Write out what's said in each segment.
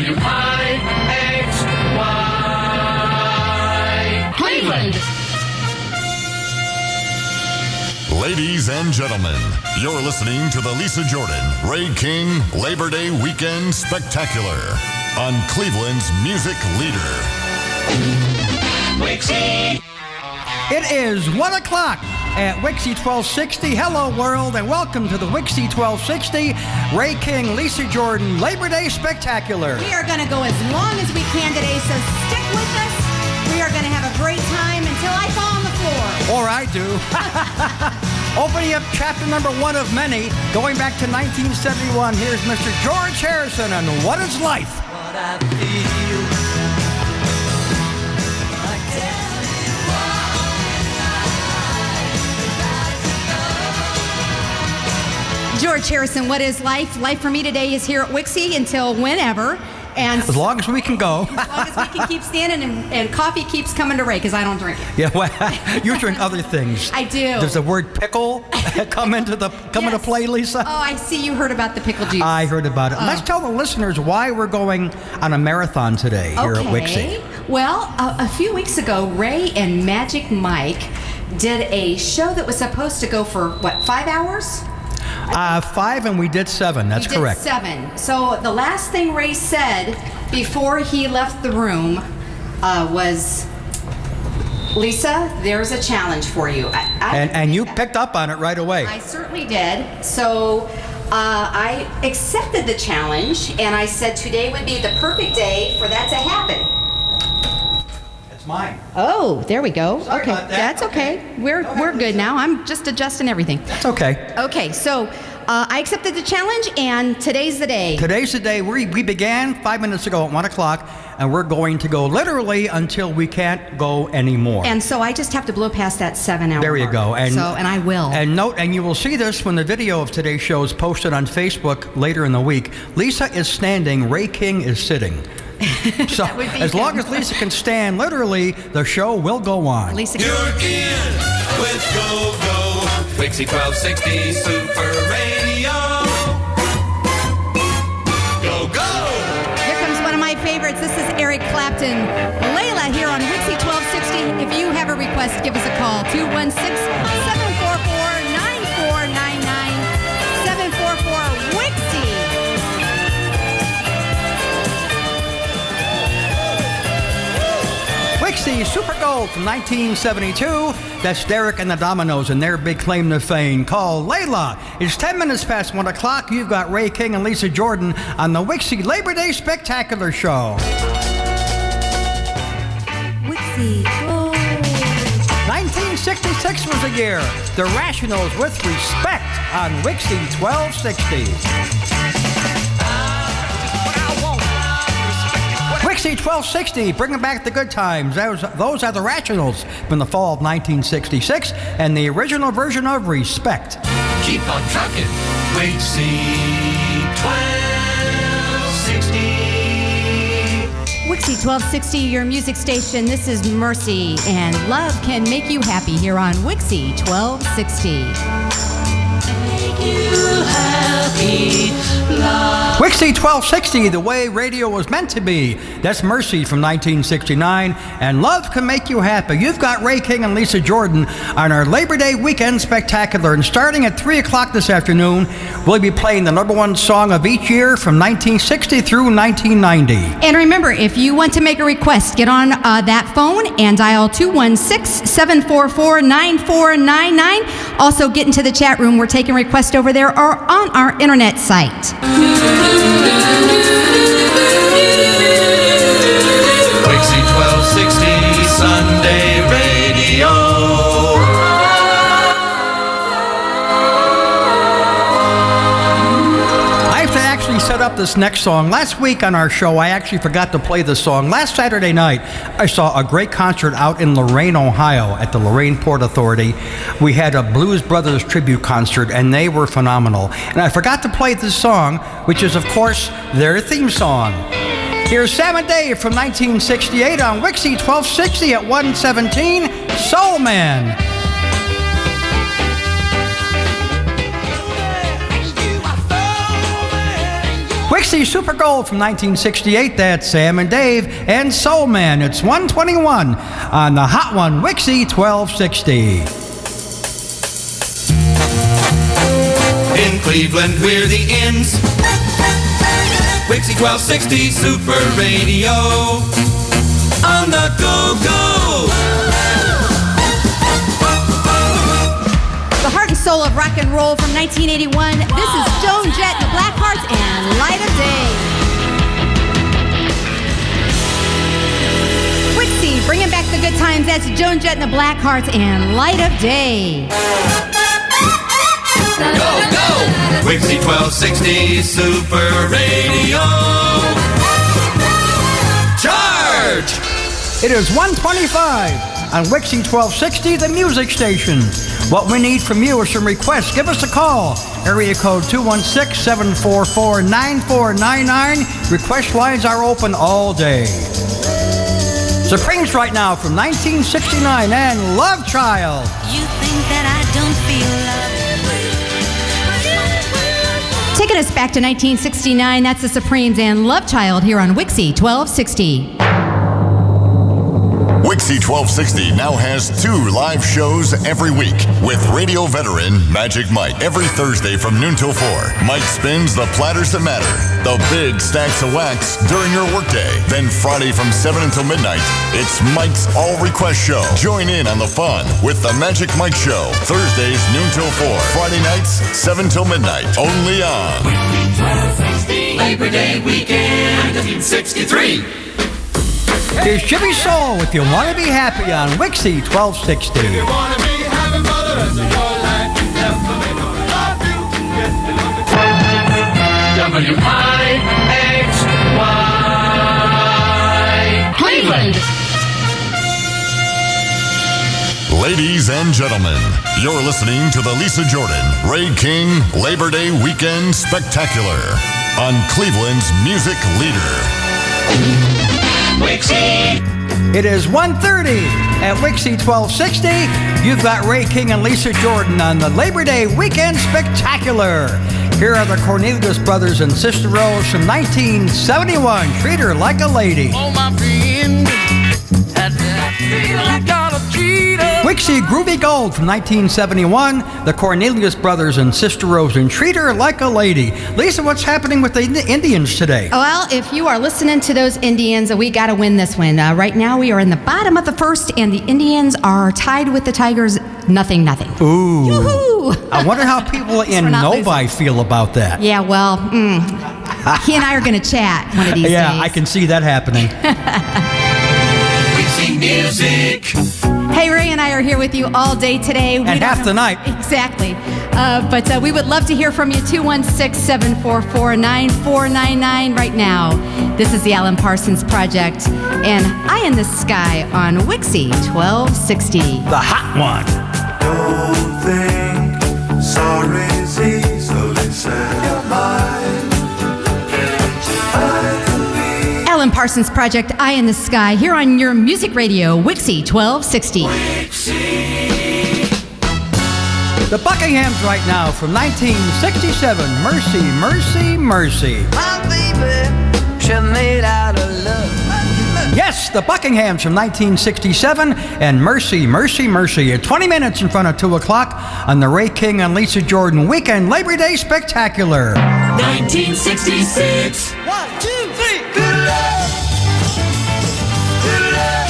WIXY Cleveland. Ladies and gentlemen, you're listening to the Lisa Jordan, Ray King Labor Day Weekend Spectacular on Cleveland's music leader. WIXY. It is 1 o'clock at WIXY1260. Hello, world, and welcome to the WIXY1260 Ray King, Lisa Jordan Labor Day Spectacular. We are going to go as long as we can today, so stick with us. We are going to have a great time until I fall on the floor. Or I do. Opening up chapter number 1 of many, going back to 1971, here's Mr. George Harrison and What is Life? What I feel, I tell you why. George Harrison, what is life? Life for me today is here at WIXY until whenever. And As long as we can go. as long as we can keep standing and coffee keeps coming to Ray because I don't drink it. Yeah, well, you drink other things. I do. Does the word pickle come into Yes. play, Lisa? Oh, I see you heard about the pickle juice. I heard about it. Let's tell the listeners why we're going on a marathon today here at WIXY. Well, a few weeks ago, Ray and Magic Mike did a show that was supposed to go for, 5 hours? 5 and we did 7. That's We did correct. 7. So the last thing Ray said before he left the room was, Lisa, there's a challenge for you. And you picked up on it right away. I certainly did. So I accepted the challenge, and I said today would be the perfect day for that to happen. It's mine. Oh, there we go. Sorry okay, about that. that's okay. We're good now. I'm just adjusting everything. It's okay. Okay, so I accepted the challenge, and today's the day. Today's the day. We began 5 minutes ago at 1 o'clock, and we're going to go literally until we can't go anymore. And so I just have to blow past that 7 hour There you mark. go. And I will. And note, and you will see this when the video of today's show is posted on Facebook later in the week. Lisa is standing, Ray King is sitting. So That would be as long him. as Lisa can stand, literally, the show will go on. Lisa. You're in with Go Go. WIXY1260 Super Radio. Go Go. Here comes one of my favorites. This is Eric Clapton. Layla here on WIXY 1260. If you have a request, give us a call. 216-744-9499. 744-WIXY. WIXY Super Gold from 1972. That's Derek and the Dominoes and their big claim to fame called Layla. It's 10 minutes past 1 o'clock. You've got Ray King and Lisa Jordan on the WIXY Labor Day Spectacular Show. WIXY. 1966 was the year. The Rationals with Respect on WIXY 1260. WIXY 1260, bringing back the good times. Those are the Rationals from the fall of 1966 and the original version of Respect. Keep on trucking. WIXY1260. WIXY 1260, your music station. This is Mercy, and love can make you happy here on WIXY 1260. WIXY 1260, the way radio was meant to be. That's Mercy from 1969. And Love Can Make You Happy. You've got Ray King and Lisa Jordan on our Labor Day Weekend Spectacular. And starting at 3 o'clock this afternoon, we'll be playing the number 1 song of each year from 1960 through 1990. And remember, if you want to make a request, get on that phone and dial 216-744-9499. Also, get into the chat room. We're taking requests over there or on our internet site. WIXY1260 Sunday Radio. I have to actually set up this next song. Last week on our show, I actually forgot to play this song. Last Saturday night, I saw a great concert out in Lorain, Ohio at the Lorain Port Authority. We had a Blues Brothers tribute concert, and they were phenomenal. And I forgot to play this song, which is, of course, their theme song. Here's Sam and Dave from 1968 on WIXY 1260 at 117, Soul Man. WIXY Super Gold from 1968, that's Sam and Dave, and Soul Man, it's 121 on the Hot One, WIXY1260. In Cleveland, we're the Ins. WIXY1260 Super Radio. On the go-go. The heart and soul of rock and roll from 1981. This is Joan Jett and the Blackhearts and Light of Day. WIXY, bringing back the good times. That's Joan Jett and the Blackhearts and Light of Day. Go, go! WIXY1260 Super Radio. Charge! It is 125 on WIXY1260, the music station. What we need from you are some requests. Give us a call. Area code 216-744-9499. Request lines are open all day. Supremes right now from 1969 and Love Child. You think that I don't feel love? Taking us back to 1969, that's the Supremes and Love Child here on WIXY1260. WIXY1260 now has 2 live shows every week with radio veteran Magic Mike. Every Thursday from noon till 4, Mike spins the platters that matter, the big stacks of wax during your workday. Then Friday from 7 until midnight, it's Mike's All Request Show. Join in on the fun with the Magic Mike Show. Thursdays noon till 4, Friday nights 7 till midnight. Only on WIXY1260 Labor Day Weekend 1963. Here's Jimmy Soul with You Wanna Be Happy on WIXY1260. You wanna be happy for the rest of your life. You never make a love you. WIXY Cleveland. Ladies and gentlemen, you're listening to the Lisa Jordan, Ray King Labor Day Weekend Spectacular on Cleveland's music leader. WIXY. It is 1:30 at WIXY1260. You've got Ray King and Lisa Jordan on the Labor Day Weekend Spectacular. Here are the Cornelius Brothers and Sister Rose from 1971. Treat Her Like a Lady. Oh, my friend. I gotta treat her. WIXY Groovy Gold from 1971. The Cornelius Brothers and Sister Rose and Treat Her Like a Lady. Lisa, what's happening with the Indians today? Well, if you are listening to those Indians, we got to win this one. Right now, we are in the bottom of the first, and the Indians are tied with the Tigers, 0-0. Ooh. Yoo-hoo! I wonder how people in We're not Novi feel about that. Yeah, well, he and I are going to chat one of these days. Yeah, I can see that happening. WIXY Music. Hey, Ray and I are here with you all day today. We And don't half know- the night. Exactly. But we would love to hear from you, 216-744-9499 right now. This is the Alan Parsons Project and Eye in the Sky on WIXY1260. The hot one. Don't think sorry's easily said. Alan Parsons Project, Eye in the Sky, here on your music radio, WIXY1260. The Buckinghams right now from 1967. Mercy, Mercy, Mercy. My baby, she made out of love. Yes, the Buckinghams from 1967 and Mercy, Mercy, Mercy. At 20 minutes in front of 2 o'clock on the Ray King and Lisa Jordan Weekend Labor Day Spectacular. 1966. 1, 2, 3, good love. Good love.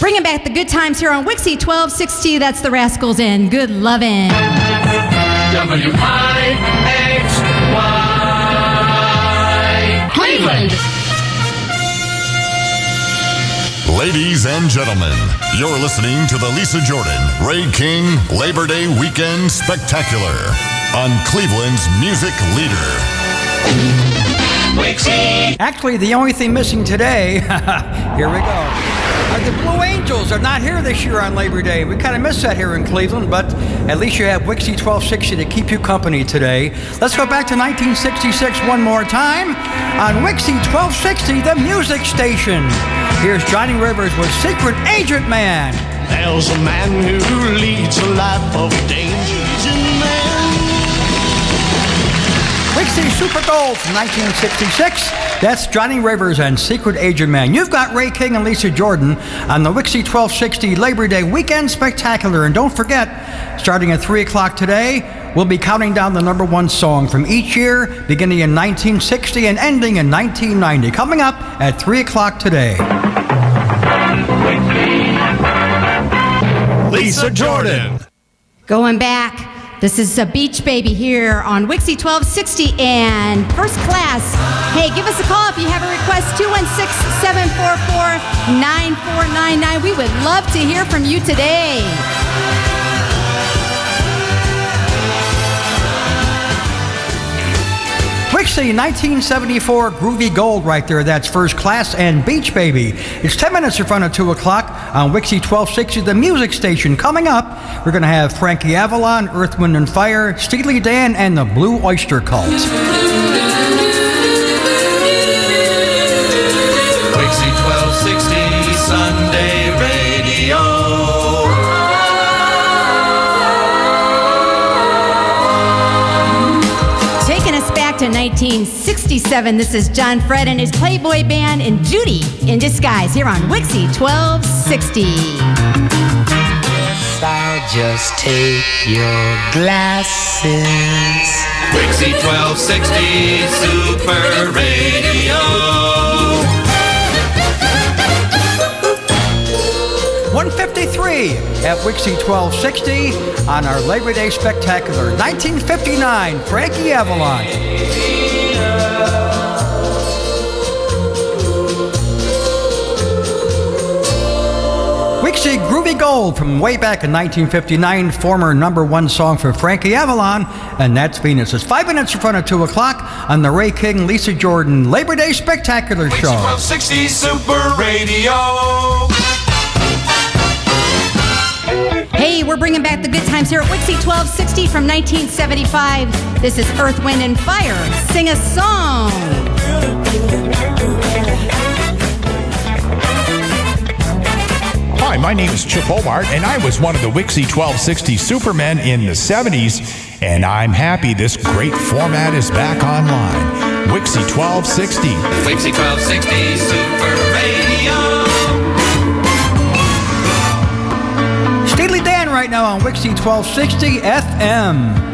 Bringing back the good times here on WIXY1260. That's the Rascals and Good Lovin'. WIXY Cleveland. Ladies and gentlemen, you're listening to the Lisa Jordan, Ray King Labor Day Weekend Spectacular on Cleveland's music leader. WIXY. Actually, the only thing missing today, here we go, are the Blue Angels. They're not here this year on Labor Day. We kind of miss that here in Cleveland, but at least you have WIXY1260 to keep you company today. Let's go back to 1966 one more time on WIXY1260, the music station. Here's Johnny Rivers with Secret Agent Man. There's a man who leads a life of danger. Agent man. Super Gold from 1966. That's Johnny Rivers and Secret Agent Man. You've got Ray King and Lisa Jordan on the WIXY 1260 Labor Day Weekend Spectacular. And don't forget, starting at 3 o'clock today, we'll be counting down the number one song from each year, beginning in 1960 and ending in 1990. Coming up at 3 o'clock today. Lisa Jordan. Going back. This is a Beach Baby here on WIXY 1260 and First Class. Hey, give us a call if you have a request, 216-744-9499. We would love to hear from you today. WIXY 1974 Groovy Gold right there. That's First Class and Beach Baby. It's 10 minutes in front of 2 o'clock on WIXY 1260, the music station. Coming up, we're going to have Frankie Avalon, Earth, Wind & Fire, Steely Dan, and the Blue Oyster Cult. WIXY 1260 Sunday Radio. Taking us back to 1967, this is John Fred and his Playboy Band and Judy in Disguise here on WIXY 1260. I'll just take your glasses. WIXY 1260 Super Radio. 153 at WIXY 1260 on our Labor Day Spectacular. 1959, Frankie Avalon. WIXY Groovy Gold from way back in 1959, former number one song for Frankie Avalon, and that's Venus. It's 5 minutes in front of 2 o'clock on the Ray King, Lisa Jordan Labor Day Spectacular WIXY Show. 1260 Super Radio. Hey, we're bringing back the good times here at WIXY 1260 from 1975. This is Earth, Wind & Fire. Sing a song. Hi, my name is Chip Hobart, and I was one of the WIXY 1260 Supermen in the 70s, and I'm happy this great format is back online. WIXY 1260. WIXY 1260 Super Radio. Steely Dan right now on WIXY 1260 FM.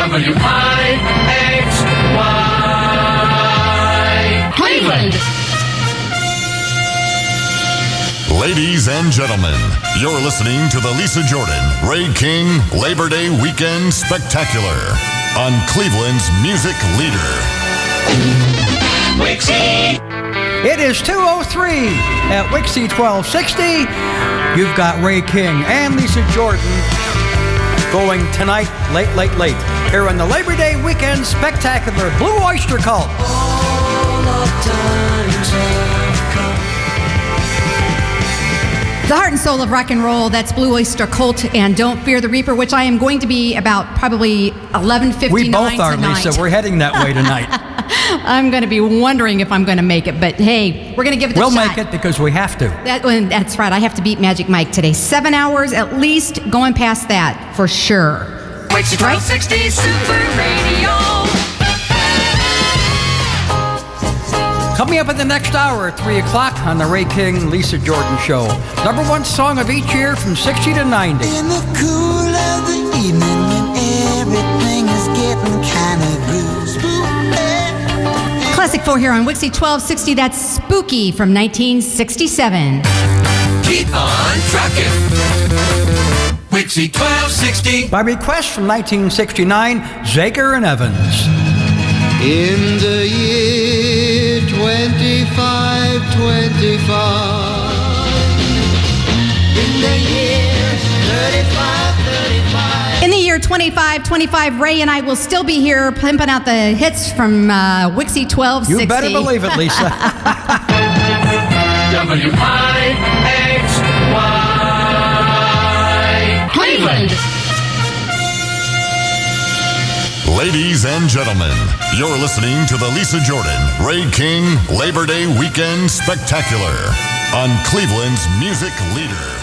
WIXY Cleveland. Ladies and gentlemen, you're listening to the Lisa Jordan, Ray King Labor Day Weekend Spectacular on Cleveland's music leader. WIXY. It is 2:03 at WIXY 1260. You've got Ray King and Lisa Jordan going tonight, late here on the Labor Day Weekend Spectacular Blue Oyster Cult. The heart and soul of rock and roll, that's Blue Oyster Cult and Don't Fear the Reaper, which I am going to be about probably 11:59 We both are, tonight. Lisa. We're heading that way tonight. I'm going to be wondering if I'm going to make it, but hey, we're going to give it a shot. We'll make it because we have to. That's right. I have to beat Magic Mike today. 7 hours at least, going past that for sure. WIXY 1260 Super Radio. Coming up in the next hour at 3 o'clock on the Ray King, Lisa Jordan Show. Number one song of each year from 60 to 90. In the cool of the evening when everything is getting kind of spooky. Classic 4 here on WIXY 1260. That's Spooky from 1967. Keep on trucking. WIXY 1260. By request from 1969, Zager and Evans. In the year 2525. In the year 3535. In the year 2525, Ray and I will still be here pimping out the hits from WIXY 1260. You better believe it, Lisa. WIXY Cleveland. Ladies and gentlemen, you're listening to the Lisa Jordan, Ray King Labor Day Weekend Spectacular on Cleveland's music leader.